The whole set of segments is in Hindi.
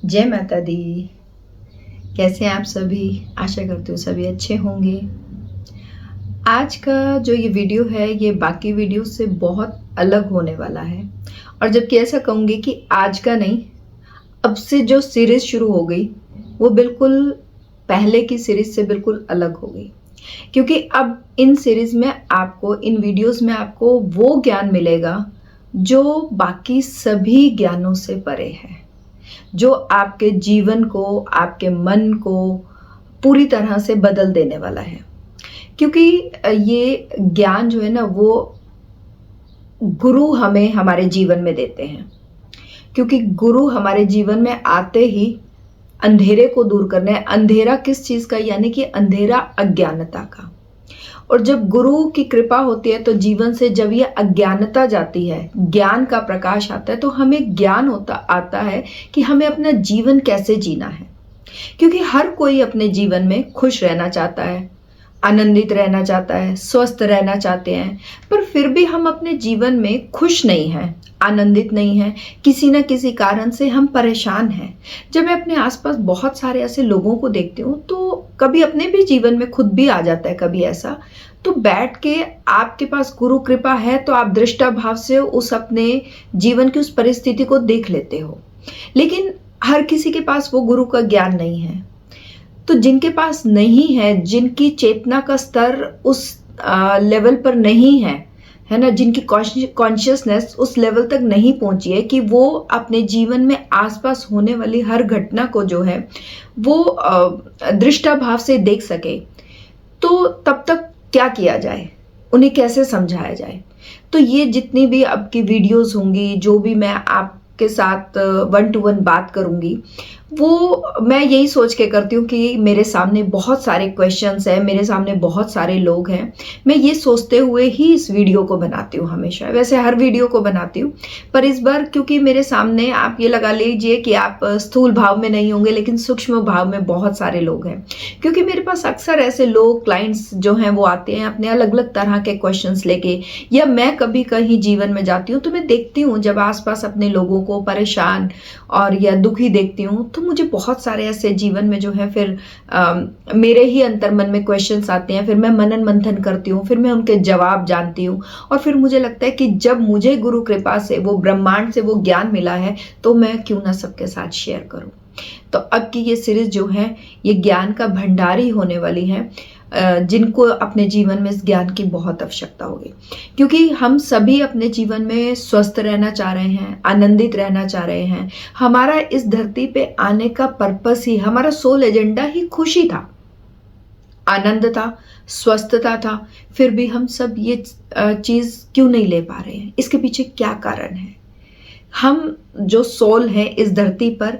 जय माता दी। कैसे हैं आप सभी? आशा करती हूँ सभी अच्छे होंगे। आज का जो ये वीडियो है ये बाकी वीडियो से बहुत अलग होने वाला है, और जबकि ऐसा कहूँगी कि आज का नहीं, अब से जो सीरीज शुरू हो गई वो बिल्कुल पहले की सीरीज से बिल्कुल अलग हो गई। क्योंकि अब इन सीरीज में आपको, इन वीडियोस में आपको वो ज्ञान मिलेगा जो बाकी सभी ज्ञानों से परे है, जो आपके जीवन को, आपके मन को पूरी तरह से बदल देने वाला है। क्योंकि ये ज्ञान जो है ना, वो गुरु हमें हमारे जीवन में देते हैं। क्योंकि गुरु हमारे जीवन में आते ही अंधेरे को दूर करने, अंधेरा किस चीज का, यानी कि अंधेरा अज्ञानता का। और जब गुरु की कृपा होती है तो जीवन से जब ये अज्ञानता जाती है, ज्ञान का प्रकाश आता है, तो हमें ज्ञान आता है कि हमें अपना जीवन कैसे जीना है। क्योंकि हर कोई अपने जीवन में खुश रहना चाहता है, आनंदित रहना चाहता है, स्वस्थ रहना चाहते हैं, पर फिर भी हम अपने जीवन में खुश नहीं हैं, आनंदित नहीं हैं। किसी न किसी कारण से हम परेशान हैं। जब मैं अपने आसपास बहुत सारे ऐसे लोगों को देखती हूँ तो कभी अपने भी जीवन में खुद भी आ जाता है कभी ऐसा, तो बैठ के आपके पास गुरु कृपा है तो आप दृष्टा भाव से उस अपने जीवन की उस परिस्थिति को देख लेते हो। लेकिन हर किसी के पास वो गुरु का ज्ञान नहीं है। तो जिनके पास नहीं है, जिनकी चेतना का स्तर उस लेवल पर नहीं है ना, जिनकी कॉन्शियसनेस उस लेवल तक नहीं पहुंची है कि वो अपने जीवन में आसपास होने वाली हर घटना को जो है वो दृष्टा भाव से देख सके, तो तब तक क्या किया जाए, उन्हें कैसे समझाया जाए। तो ये जितनी भी अब की वीडियोस होंगी, जो भी मैं आपके साथ 1-to-1 बात करूंगी, वो मैं यही सोच के करती हूँ कि मेरे सामने बहुत सारे क्वेश्चंस हैं, मेरे सामने बहुत सारे लोग हैं। मैं ये सोचते हुए ही इस वीडियो को बनाती हूँ हमेशा। वैसे हर वीडियो को बनाती हूँ, पर इस बार क्योंकि मेरे सामने, आप ये लगा लीजिए कि आप स्थूल भाव में नहीं होंगे लेकिन सूक्ष्म भाव में बहुत सारे लोग हैं। क्योंकि मेरे पास अक्सर ऐसे लोग, क्लाइंट्स जो हैं वो आते हैं अपने अलग अलग तरह के क्वेश्चंस लेके, या मैं कभी कहीं जीवन में जाती हूँ तो मैं देखती हूँ जब आसपास अपने लोगों को परेशान और या दुखी देखती हूँ तो मुझे बहुत सारे ऐसे जीवन में जो है फिर मेरे ही अंतर्मन में क्वेश्चंस आते हैं। फिर मैं मनन मंथन करती हूँ, फिर मैं उनके जवाब जानती हूँ, और फिर मुझे लगता है कि जब मुझे गुरु कृपा से, वो ब्रह्मांड से वो ज्ञान मिला है, तो मैं क्यों ना सबके साथ शेयर करूँ। तो अब की ये सीरीज जो है ये ज्ञान का भंडारी होने वाली है, जिनको अपने जीवन में इस ज्ञान की बहुत आवश्यकता होगी। क्योंकि हम सभी अपने जीवन में स्वस्थ रहना चाह रहे हैं, आनंदित रहना चाह रहे हैं। हमारा इस धरती पे आने का पर्पस ही, हमारा सोल एजेंडा ही खुशी था, आनंद था, स्वस्थता था। फिर भी हम सब ये चीज क्यों नहीं ले पा रहे हैं? इसके पीछे क्या कारण है? हम जो सोल हैं इस धरती पर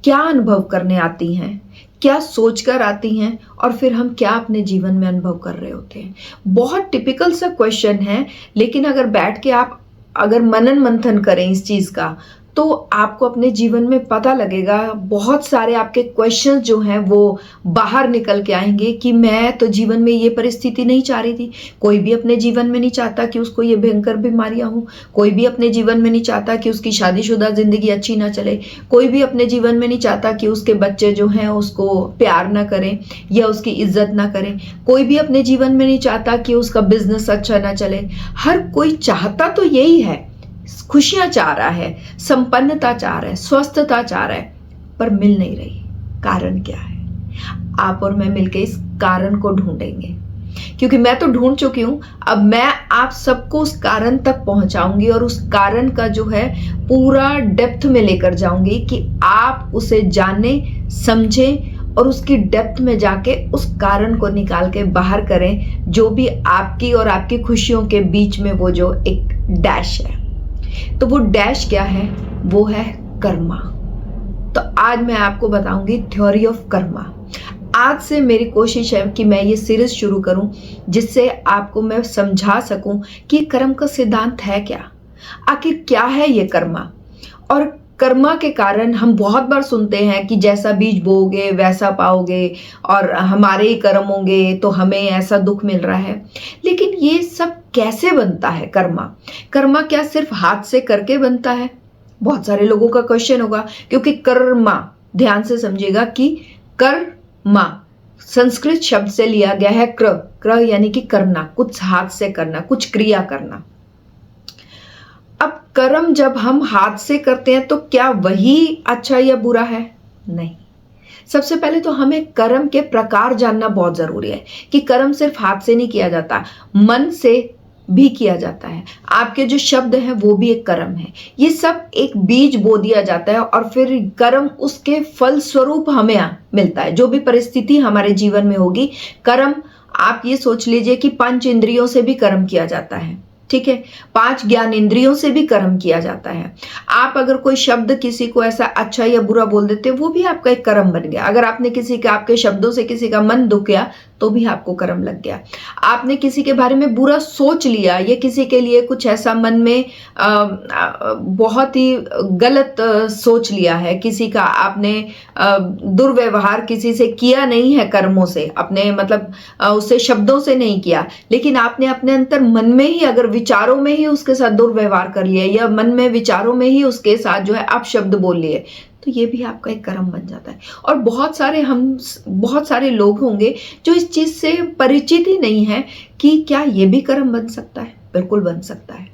क्या अनुभव करने आती हैं, क्या सोचकर आती हैं, और फिर हम क्या अपने जीवन में अनुभव कर रहे होते हैं? बहुत टिपिकल सा क्वेश्चन है, लेकिन अगर बैठ के आप अगर मनन मंथन करें इस चीज का, तो आपको अपने जीवन में पता लगेगा, बहुत सारे आपके क्वेश्चन जो हैं वो बाहर निकल के आएंगे कि मैं तो जीवन में ये परिस्थिति नहीं चाह रही थी। कोई भी अपने जीवन में नहीं चाहता कि उसको ये भयंकर बीमारियां हो, कोई भी अपने जीवन में नहीं चाहता कि उसकी शादीशुदा जिंदगी अच्छी ना चले, कोई भी अपने जीवन में नहीं चाहता कि उसके बच्चे जो हैं उसको प्यार ना करें या उसकी इज्जत ना करें, कोई भी अपने जीवन में नहीं चाहता कि उसका बिजनेस अच्छा ना चले। हर कोई चाहता तो यही है, खुशियां चाह रहा है, संपन्नता चाह रहा है, स्वस्थता चाह रहा है, पर मिल नहीं रही। कारण क्या है? आप और मैं मिलकर इस कारण को ढूंढेंगे, क्योंकि मैं तो ढूंढ चुकी हूं। अब मैं आप सबको उस कारण तक पहुंचाऊंगी और उस कारण का जो है पूरा डेप्थ में लेकर जाऊंगी कि आप उसे जाने, समझें और उसकी डेप्थ में जाके उस कारण को निकाल के बाहर करें, जो भी आपकी और आपकी खुशियों के बीच में वो जो एक डैश है। तो वो डैश क्या है? वो है कर्मा। तो आज मैं आपको बताऊंगी थ्योरी ऑफ कर्मा। आज से मेरी कोशिश है कि मैं ये सीरीज शुरू करूं जिससे आपको मैं समझा सकूं कि कर्म का सिद्धांत है क्या, आखिर क्या है ये कर्मा। और कर्मा के कारण हम बहुत बार सुनते हैं कि जैसा बीज बोओगे वैसा पाओगे, और हमारे ही कर्म होंगे तो हमें ऐसा दुख मिल रहा है। लेकिन ये सब कैसे बनता है कर्मा? कर्मा क्या सिर्फ हाथ से करके बनता है? बहुत सारे लोगों का क्वेश्चन होगा, क्योंकि कर्मा ध्यान से समझिएगा कि कर्मा संस्कृत शब्द से लिया गया है क्र। क्र यानी कि करना, कुछ हाथ से करना, कुछ क्रिया करना। अब कर्म जब हम हाथ से करते हैं तो क्या वही अच्छा या बुरा है? नहीं। सबसे पहले तो हमें कर्म के प्रकार जानना बहुत जरूरी है कि कर्म सिर्फ हाथ से नहीं किया जाता, मन से भी किया जाता है। आपके जो शब्द हैं वो भी एक कर्म है। ये सब एक बीज बो दिया जाता है और फिर कर्म उसके फल स्वरूप हमें मिलता है। जो भी परिस्थिति हमारे जीवन में होगी, कर्म आप ये सोच लीजिए कि 5 इंद्रियों से भी कर्म किया जाता है, ठीक है। 5 ज्ञान इंद्रियों से भी कर्म किया जाता है। आप अगर कोई शब्द किसी को ऐसा अच्छा या बुरा बोल देते, वो भी आपका एक कर्म बन गया। अगर आपने किसी का, आपके शब्दों से किसी का मन दुख गया तो भी आपको कर्म लग गया। आपने किसी के बारे में बुरा सोच लिया या किसी के लिए कुछ ऐसा मन में बहुत ही गलत सोच लिया है, किसी का आपने दुर्व्यवहार किसी से किया नहीं है कर्मों से, अपने मतलब उससे शब्दों से नहीं किया, लेकिन आपने अपने अंतर मन में ही, अगर विचारों में ही उसके साथ दुर्व्यवहार कर लिया या मन में विचारों में ही उसके साथ जो है आप शब्द बोल लिए, तो ये भी आपका एक कर्म बन जाता है। और बहुत सारे लोग होंगे जो इस चीज से परिचित ही नहीं है कि क्या ये भी कर्म बन सकता है। बिल्कुल बन सकता है,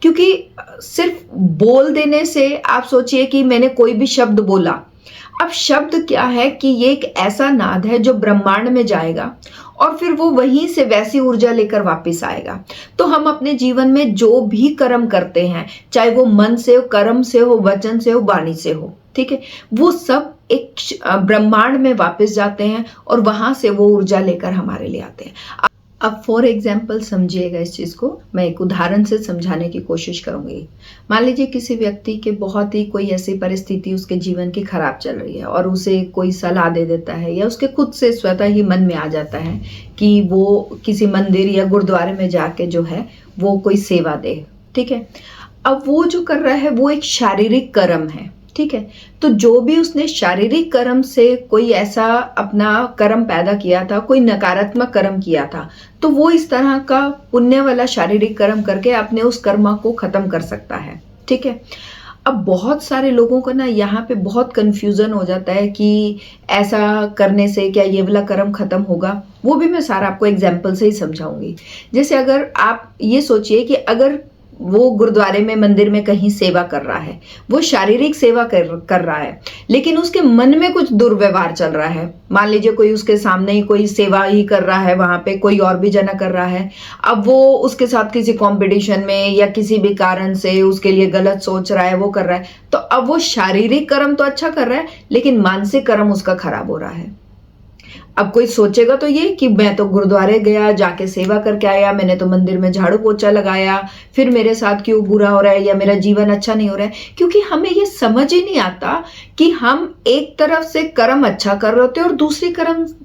क्योंकि सिर्फ बोल देने से, आप सोचिए कि मैंने कोई भी शब्द बोला, अब शब्द क्या है कि ये एक ऐसा नाद है जो ब्रह्मांड में जाएगा और फिर वो वहीं से वैसी ऊर्जा लेकर वापस आएगा। तो हम अपने जीवन में जो भी कर्म करते हैं, चाहे वो मन से हो, कर्म से हो, वचन से हो, वाणी से हो, ठीक है, वो सब एक ब्रह्मांड में वापस जाते हैं और वहां से वो ऊर्जा लेकर हमारे लिए आते हैं। अब फॉर एग्जाम्पल समझिएगा इस चीज को, मैं एक उदाहरण से समझाने की कोशिश करूंगी। मान लीजिए किसी व्यक्ति के बहुत ही कोई ऐसी परिस्थिति उसके जीवन की खराब चल रही है और उसे कोई सलाह दे देता है या उसके खुद से स्वतः ही मन में आ जाता है कि वो किसी मंदिर या गुरुद्वारे में जाके जो है वो कोई सेवा दे, ठीक है। अब वो जो कर रहा है वो एक शारीरिक कर्म है, ठीक है। तो जो भी उसने शारीरिक कर्म से कोई ऐसा अपना कर्म पैदा किया था, कोई नकारात्मक कर्म किया था, तो वो इस तरह का पुण्य वाला शारीरिक कर्म करके अपने उस कर्म को खत्म कर सकता है, ठीक है। अब बहुत सारे लोगों को ना यहाँ पे बहुत कंफ्यूजन हो जाता है कि ऐसा करने से क्या ये वाला कर्म खत्म होगा। वो भी मैं सारा आपको एग्जाम्पल से ही समझाऊंगी। जैसे अगर आप ये सोचिए कि अगर वो गुरुद्वारे में, मंदिर में कहीं सेवा कर रहा है, वो शारीरिक सेवा कर रहा है, लेकिन उसके मन में कुछ दुर्व्यवहार चल रहा है। मान लीजिए कोई उसके सामने ही कोई सेवा ही कर रहा है, वहां पे कोई और भी जना कर रहा है, अब वो उसके साथ किसी कंपटीशन में या किसी भी कारण से उसके लिए गलत सोच रहा है, वो कर रहा है, तो अब वो शारीरिक कर्म तो अच्छा कर रहा है लेकिन मानसिक कर्म उसका खराब हो रहा है। अब कोई सोचेगा तो ये कि मैं तो गुरुद्वारे गया, जाके सेवा करके आया, मैंने तो मंदिर में झाड़ू पोछा लगाया, फिर मेरे साथ क्यों बुरा हो रहा है या मेरा जीवन अच्छा नहीं हो रहा है। क्योंकि हमें ये समझ ही नहीं आता कि हम एक तरफ से कर्म अच्छा कर रहे होते हैं और दूसरी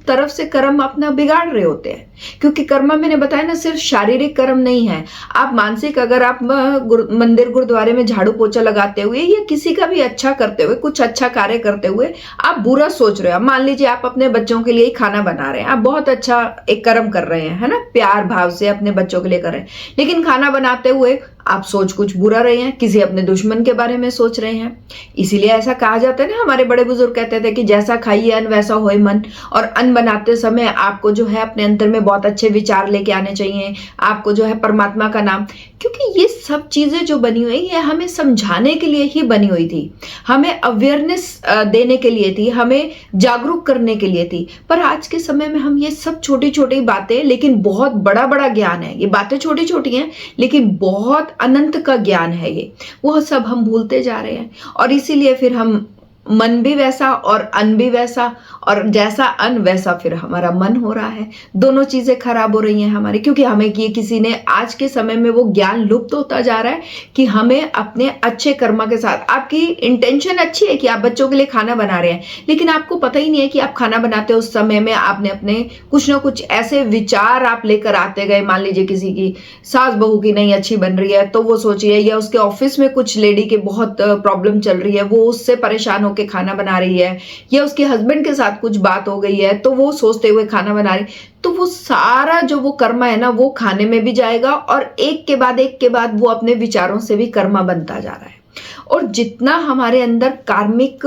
तरफ से कर्म अपना बिगाड़ रहे होते हैं। क्योंकि कर्म मैंने बताया ना, सिर्फ शारीरिक कर्म नहीं है, आप मानसिक, अगर आप मंदिर गुरुद्वारे में झाड़ू पोछा लगाते हुए या किसी का भी अच्छा करते हुए, कुछ अच्छा कार्य करते हुए आप बुरा सोच रहे हो। मान लीजिए आप अपने बच्चों के लिए खाना बना रहे हैं, आप बहुत अच्छा एक कर्म कर रहे हैं, है ना, प्यार भाव से अपने बच्चों के लिए कर रहे हैं, लेकिन खाना बनाते हुए आप सोच कुछ बुरा रहे हैं, किसी अपने दुश्मन के बारे में सोच रहे हैं। इसीलिए ऐसा कहा जाता है ना, हमारे बड़े बुजुर्ग कहते थे कि जैसा खाइए अन्न वैसा होए मन। और अन्न बनाते समय आपको जो है अपने अंदर में बहुत अच्छे विचार लेके आने चाहिए, आपको जो है परमात्मा का नाम, क्योंकि ये सब चीजें जो बनी हुई है हमें समझाने के लिए ही बनी हुई थी, हमें अवेयरनेस देने के लिए थी, हमें जागरूक करने के लिए थी। पर आज के समय में हम ये सब छोटी छोटी बातें, लेकिन बहुत बड़ा बड़ा ज्ञान है, ये बातें छोटी छोटी हैं लेकिन बहुत अनंत का ज्ञान है ये, वो सब हम भूलते जा रहे हैं। और इसीलिए फिर हम मन भी वैसा और अन्न भी वैसा, और जैसा अन्न वैसा फिर हमारा मन हो रहा है। दोनों चीजें खराब हो रही हैं हमारी, क्योंकि हमें ये किसी ने, आज के समय में वो ज्ञान लुप्त होता जा रहा है कि हमें अपने अच्छे कर्म के साथ, आपकी इंटेंशन अच्छी है कि आप बच्चों के लिए खाना बना रहे हैं, लेकिन आपको पता ही नहीं है कि आप खाना बनाते उस समय में आपने अपने कुछ ना कुछ ऐसे विचार आप लेकर आते गए। मान लीजिए किसी की सास बहू की नहीं अच्छी बन रही है तो वो सोचिए, या उसके ऑफिस में कुछ लेडी के बहुत प्रॉब्लम चल रही है, वो उससे परेशान के खाना बना रही है, या उसके हस्बैंड के साथ कुछ बात हो गई है तो वो सोचते हुए खाना बना रही, तो वो सारा जो वो कर्मा है ना वो खाने में भी जाएगा और एक के बाद वो अपने विचारों से भी कर्मा बनता जा रहा है। और जितना हमारे अंदर कार्मिक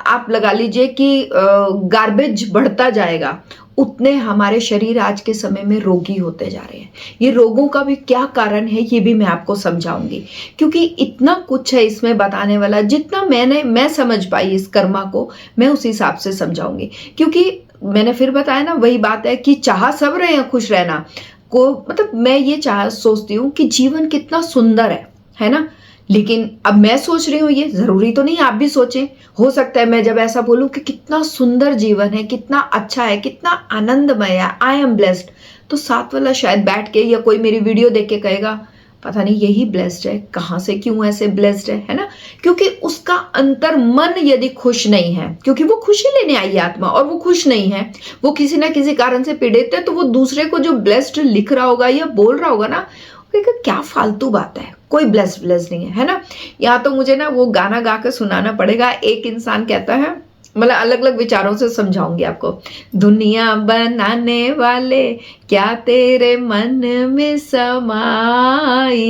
आप लगा लीजिए कि गार्बेज बढ़ता जाएगा, उतने हमारे शरीर आज के समय में रोगी होते जा रहे हैं। ये रोगों का भी क्या कारण है ये भी मैं आपको समझाऊंगी, क्योंकि इतना कुछ है इसमें बताने वाला। जितना मैं समझ पाई इस कर्मा को, मैं उस हिसाब से समझाऊंगी। क्योंकि मैंने फिर बताया ना, वही बात है कि चाह सब रहे हैं खुश रहना को, मतलब मैं ये सोचती हूँ कि जीवन कितना सुंदर है ना। लेकिन अब मैं सोच रही हूँ, ये जरूरी तो नहीं आप भी सोचें। हो सकता है मैं जब ऐसा बोलूं कि कितना सुंदर जीवन है, कितना अच्छा है, कितना आनंदमय है, आई एम ब्लेस्ड, तो साथ वाला शायद बैठ के या कोई मेरी वीडियो देख के कहेगा पता नहीं यही ब्लेस्ड है, कहाँ से क्यों ऐसे ब्लेस्ड है ना। क्योंकि उसका अंतर मन यदि खुश नहीं है, क्योंकि वो खुशी लेने आई है आत्मा, और वो खुश नहीं है, वो किसी ना किसी कारण से पीड़ित है, तो वो दूसरे को जो ब्लेस्ड लिख रहा होगा या बोल रहा होगा ना, क्या फालतू बात है, कोई ब्लेस्ड नहीं है ना। या तो मुझे ना वो गाना गा के सुनाना पड़ेगा। एक इंसान कहता है, मतलब अलग अलग विचारों से समझाऊंगी आपको। दुनिया बनाने वाले क्या तेरे मन में समाई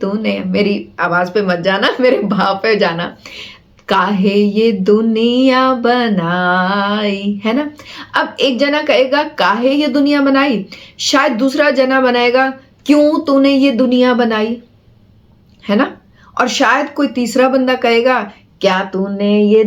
तूने, मेरी आवाज पे मत जाना, मेरे भाव पे जाना, काहे ये दुनिया बनाई, है ना। अब एक जना कहेगा काहे ये दुनिया बनाई, शायद दूसरा जना बनाएगा क्यों तूने ये दुनिया बनाई, है ना। और शायद कोई तीसरा बंदा कहेगा क्या तूने ये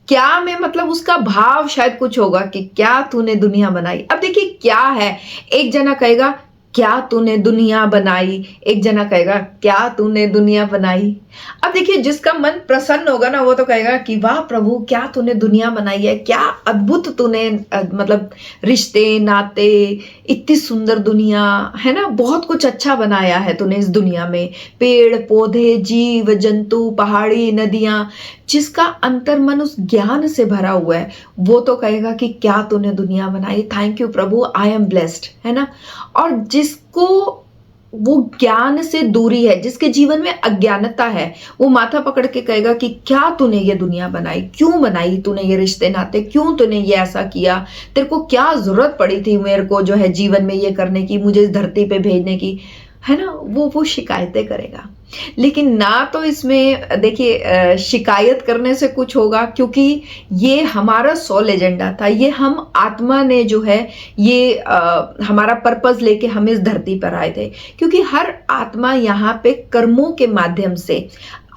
क्या में मतलब उसका भाव शायद कुछ होगा कि क्या तूने दुनिया बनाई। अब देखिए क्या है, एक जना कहेगा क्या तूने दुनिया बनाई, एक जना कहेगा क्या तूने दुनिया बनाई। अब देखिए जिसका मन प्रसन्न होगा ना, वो तो कहेगा कि वाह प्रभु क्या तूने दुनिया बनाई है, क्या अद्भुत तूने मतलब रिश्ते नाते, इतनी सुंदर दुनिया है ना, बहुत कुछ अच्छा बनाया है तूने इस दुनिया में, पेड़ पौधे जीव जंतु पहाड़ी नदियां। जिसका अंतर्मन उस ज्ञान से भरा हुआ है वो तो कहेगा कि क्या तूने दुनिया बनाई, thank you Prabhu, I am blessed, है ना। और जिसको वो ज्ञान से दूरी है, जिसके जीवन में अज्ञानता है, वो माथा पकड़ के कहेगा कि क्या तूने ये दुनिया बनाई, क्यों बनाई तूने ये रिश्ते नाते, क्यों तूने ये ऐसा किया, तेरे को क्या जरूरत पड़ी थी मेरे को जो है जीवन में ये करने की, मुझे इस धरती पे भेजने की, है ना। वो शिकायतें करेगा। लेकिन ना तो इसमें देखिए शिकायत करने से कुछ होगा, क्योंकि ये हमारा सोल एजेंडा था, ये हम आत्मा ने जो है ये हमारा पर्पस लेके हम इस धरती पर आए थे। क्योंकि हर आत्मा यहाँ पे कर्मों के माध्यम से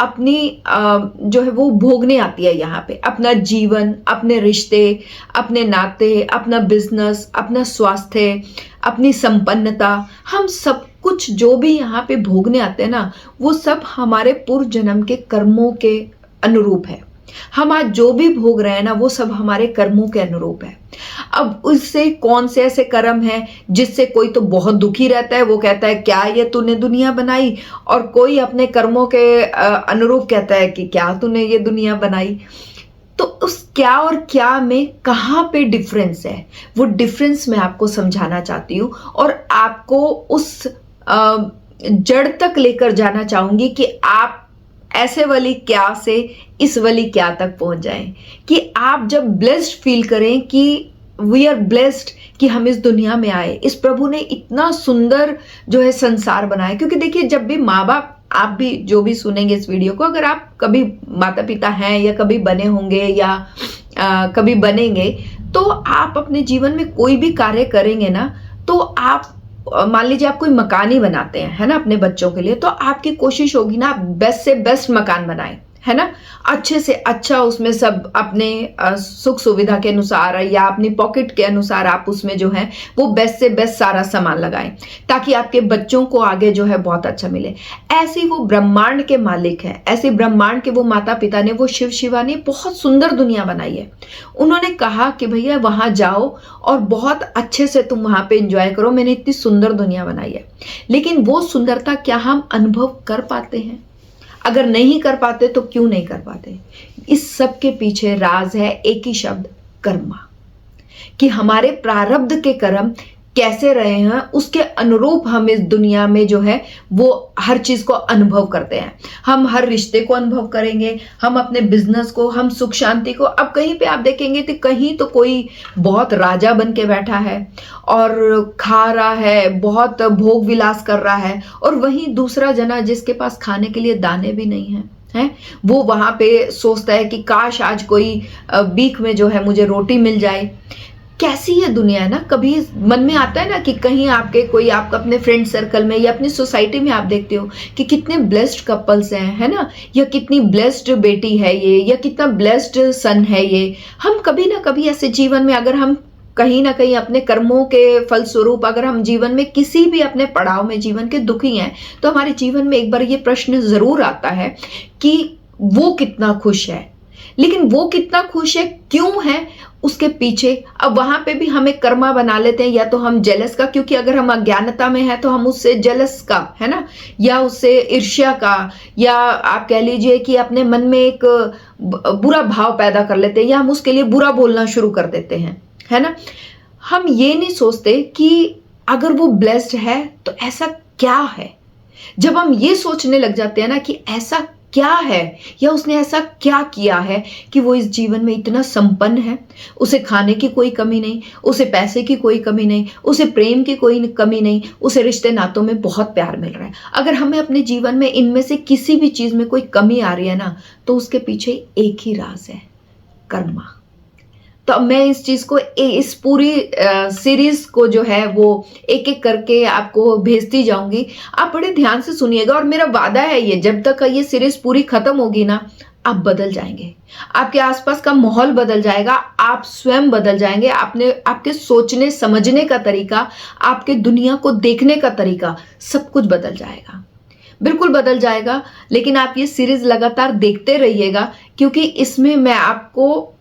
अपनी जो है वो भोगने आती है यहाँ पे, अपना जीवन, अपने रिश्ते, अपने नाते, अपना बिजनेस, अपना स्वास्थ्य, अपनी संपन्नता, हम सब कुछ जो भी यहाँ पे भोगने आते हैं ना, वो सब हमारे पूर्व जन्म के कर्मों के अनुरूप है। हम आज जो भी भोग रहे हैं ना, वो सब हमारे कर्मों के अनुरूप है। अब उससे कौन से ऐसे कर्म है जिससे कोई तो बहुत दुखी रहता है, वो कहता है क्या ये तूने दुनिया बनाई, और कोई अपने कर्मों के अनुरूप कहता है कि क्या तूने ये दुनिया बनाई। तो उस क्या और क्या में कहाँ पे डिफरेंस है, वो डिफरेंस मैं आपको समझाना चाहती हूँ, और आपको उस जड़ तक लेकर जाना चाहूंगी कि आप ऐसे वाली क्या से इस वाली क्या तक पहुंच जाएं, कि आप जब ब्लेस्ड फील करें कि वी आर ब्लेस्ड कि हम इस दुनिया में आए, इस प्रभु ने इतना सुंदर जो है संसार बनाया। क्योंकि देखिए जब भी माँ बाप, आप भी जो भी सुनेंगे इस वीडियो को, अगर आप कभी माता पिता हैं या कभी बने होंगे या कभी बनेंगे, तो आप अपने जीवन में कोई भी कार्य करेंगे ना, तो आप मान लीजिए आप कोई मकान ही बनाते हैं, है ना, अपने बच्चों के लिए, तो आपकी कोशिश होगी ना आप बेस्ट से बेस्ट मकान बनाएं, है ना, अच्छे से अच्छा, उसमें सब अपने सुख सुविधा के अनुसार या अपनी पॉकेट के अनुसार आप उसमें जो है वो बेस्ट से बेस्ट सारा सामान लगाएं, ताकि आपके बच्चों को आगे जो है बहुत अच्छा मिले। ऐसे वो ब्रह्मांड के मालिक हैं, ऐसे ब्रह्मांड के वो माता पिता ने, वो शिव शिवा ने बहुत सुंदर दुनिया बनाई है। उन्होंने कहा कि भैया वहां जाओ और बहुत अच्छे से तुम वहां पे एंजॉय करो, मैंने इतनी सुंदर दुनिया बनाई है। लेकिन वो सुंदरता क्या हम अनुभव कर पाते हैं? अगर नहीं कर पाते तो क्यों नहीं कर पाते? इस सब के पीछे राज है एक ही शब्द, कर्मा। कि हमारे प्रारब्ध के कर्म कैसे रहे हैं, उसके अनुरूप हम इस दुनिया में जो है वो हर चीज को अनुभव करते हैं। हम हर रिश्ते को अनुभव करेंगे, हम अपने बिजनेस को, हम सुख शांति को। अब कहीं पे आप देखेंगे तो कहीं तो कोई बहुत राजा बन के बैठा है और खा रहा है, बहुत भोग विलास कर रहा है, और वहीं दूसरा जना जिसके पास खाने के लिए दाने भी नहीं है, है, वो वहां पे सोचता है कि काश आज कोई बीक में जो है मुझे रोटी मिल जाए। कैसी ये दुनिया है ना, कभी मन में आता है ना कि कहीं आपके कोई आप अपने फ्रेंड सर्कल में या अपनी सोसाइटी में आप देखते हो कि कितने ब्लेस्ड कपल्स हैं, है ना, या कितनी ब्लेस्ड बेटी है ये, या कितना ब्लेस्ड सन है ये। हम कभी ना कभी ऐसे जीवन में, अगर हम कहीं ना कहीं अपने कर्मों के फलस्वरूप अगर हम जीवन में किसी भी अपने पड़ाव में जीवन के दुखी हैं, तो हमारे जीवन में एक बार ये प्रश्न जरूर आता है कि वो कितना खुश है। लेकिन वो कितना खुश है, क्यों है, उसके पीछे अब वहां पे भी हम एक कर्मा बना लेते हैं, या तो हम जेलस का, क्योंकि अगर हम अज्ञानता में हैं तो हम उससे जेलस का, है ना, या उससे ईर्ष्या का, या आप कह लीजिए कि अपने मन में एक बुरा भाव पैदा कर लेते हैं, या हम उसके लिए बुरा बोलना शुरू कर देते हैं, है ना। हम ये नहीं सोचते कि अगर वो ब्लेस्ड है तो ऐसा क्या है। जब हम ये सोचने लग जाते हैं ना कि ऐसा क्या है, या उसने ऐसा क्या किया है कि वो इस जीवन में इतना संपन्न है, उसे खाने की कोई कमी नहीं, उसे पैसे की कोई कमी नहीं, उसे प्रेम की कोई कमी नहीं, उसे रिश्ते नातों में बहुत प्यार मिल रहा है। अगर हमें अपने जीवन में इनमें से किसी भी चीज में कोई कमी आ रही है ना, तो उसके पीछे एक ही राज है, कर्मा। तो मैं इस चीज को, इस पूरी सीरीज को जो है वो एक एक करके आपको भेजती जाऊंगी। आप बड़े ध्यान से सुनिएगा, और मेरा वादा है ये, जब तक ये सीरीज पूरी खत्म होगी ना, आप बदल जाएंगे, आपके आसपास का माहौल बदल जाएगा, आप स्वयं बदल जाएंगे, आपके सोचने समझने का तरीका, आपके दुनिया को देखने का तरीका, सब कुछ बदल जाएगा, बिल्कुल बदल जाएगा। लेकिन आप ये सीरीज लगातार देखते रहिएगा, क्योंकि इसमें मैं आपको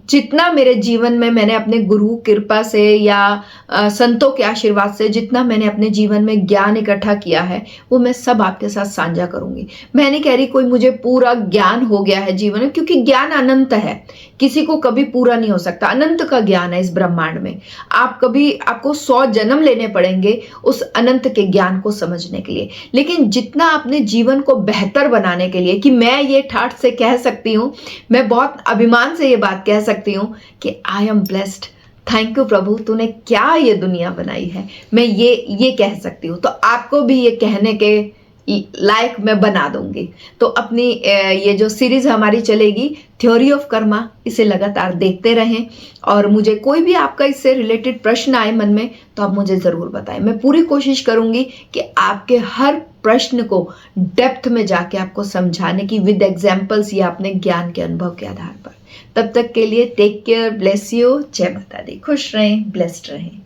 जितना मेरे जीवन में मैंने अपने गुरु कृपा से या संतों के आशीर्वाद से जितना मैंने अपने जीवन में ज्ञान इकट्ठा किया है, वो मैं सब आपके साथ साझा करूंगी। मैं नहीं कह रही कोई मुझे पूरा ज्ञान हो गया है जीवन में, क्योंकि ज्ञान अनंत है, किसी को कभी पूरा नहीं हो सकता। अनंत का ज्ञान है इस ब्रह्मांड में। आपको 100 जन्म लेने पड़ेंगे उस अनंत के ज्ञान को समझने के लिए। लेकिन जितना अपने जीवन को बेहतर बनाने के लिए, कि मैं ये ठाठ से कह सकती हूँ, मैं बहुत अभिमान से ये बात कह सकती हूँ कि I am blessed, thank you प्रभु, तूने क्या ये दुनिया बनाई है, मैं ये कह सकती हूँ। तो आपको भी ये कहने के लायक मैं बना दूंगी। तो अपनी ये जो सीरीज हमारी चलेगी थ्योरी ऑफ कर्मा, इसे लगातार देखते रहें। और मुझे कोई भी आपका इससे रिलेटेड प्रश्न आए मन में, तो आप मुझे जरूर बताएं। मैं पूरी कोशिश करूंगी कि आपके हर प्रश्न को डेप्थ में जाके आपको समझाने की, विद एग्जाम्पल्स या अपने ज्ञान के अनुभव के आधार पर। तब तक के लिए टेक केयर, ब्लेस यू, जय माता दी, खुश रहें, ब्लेस्ड रहें।